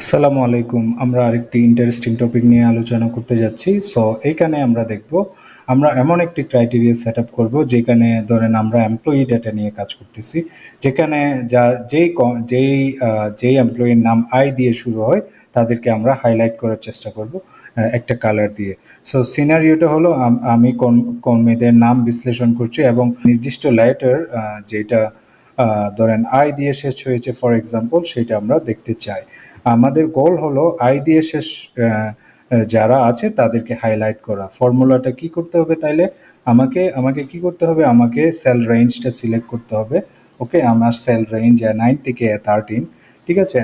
আসসালামু আলাইকুম। আমরা আরেকটি ইন্টারেস্টিং টপিক নিয়ে আলোচনা করতে যাচ্ছি। সো এইখানে আমরা দেখব, আমরা এমন একটি ক্রাইটেরিয়া সেট আপ করবো যেখানে ধরেন আমরা এমপ্লয়ি ডেটা নিয়ে কাজ করতেছি, যেখানে যা যেই এমপ্লয়ির নাম আই দিয়ে শুরু হয় তাদেরকে আমরা হাইলাইট করার চেষ্টা করব একটা কালার দিয়ে। সো সিনারিওটা হলো আমি কর্মীদের নাম বিশ্লেষণ করছি এবং নির্দিষ্ট লেটার যেটা ধরেন আই দিয়ে শেষ হয়েছে ফর এক্সাম্পল, সেটা আমরা দেখতে চাই। আমাদের গোল হলো আই দিয়ে শেষ যারা আছে তাদেরকে হাইলাইট করা। ফর্মুলাটা কি করতে হবে তাইলে? আমাকে কি করতে হবে? আমাকে সেল রেঞ্জটা সিলেক্ট করতে হবে। ওকে, আমার সেল রেঞ্জ 9 থেকে 13, ঠিক আছে,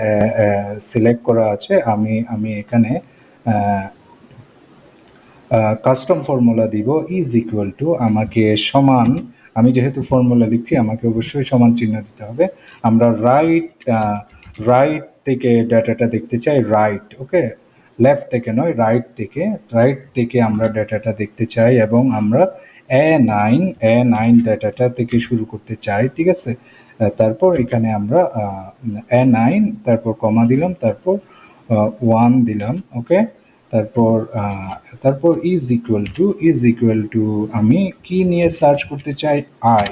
সিলেক্ট করা আছে। আমি এখানে কাস্টম ফর্মুলা দিব ইজ ইকুয়াল টু, আমাকে সমান, আমি যেহেতু ফর্মুলা লিখছি আমাকে অবশ্যই সমান চিহ্ন দিতে হবে। আমরা রাইট থেকে ডাটাটা দেখতে চাই, রাইট, ওকে, লেফট থেকে নয়, রাইট থেকে আমরা ডাটাটা দেখতে চাই এবং আমরা এ নাইন ডাটাটা থেকে শুরু করতে চাই, ঠিক আছে। তারপর এখানে আমরা এ9, তারপর কমা দিলাম, তারপর 1 দিলাম, ওকে। তারপর ইজ ইকুয়াল টু আমি কি নিয়ে সার্চ করতে চাই? আই,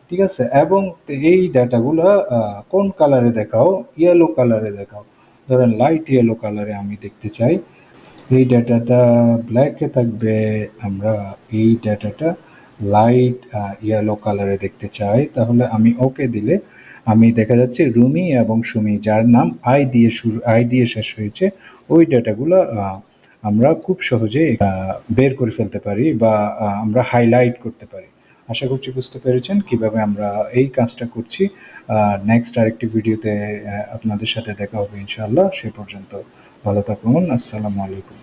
ঠিক আছে। এবং এই ডাটাগুলো কোন কালারে দেখাও? ইয়েলো কালারে দেখাও। ধরেন লাইট ইয়েলো কালারে আমি দেখতে চাই। এই ডাটাটা ব্ল্যাকে থাকবে, আমরা এই ডাটাটা লাইট ইয়েলো কালারে দেখতে চাই। তাহলে আমি ওকে দিলে আমি দেখা যাচ্ছে রুমি এবং সুমি, যার নাম আই দিয়ে শেষ হয়েছে, ওই ডাটাগুলো আমরা খুব সহজে বের করে ফেলতে পারি বা আমরা হাইলাইট করতে পারি। আশা করছি বুঝতে পেরেছেন কিভাবে আমরা এই কাজটা করছি। নেক্সট আরেকটি ভিডিওতে আপনাদের সাথে দেখা হবে ইনশাআল্লাহ। সে পর্যন্ত ভালো থাকুন। আসসালামু আলাইকুম।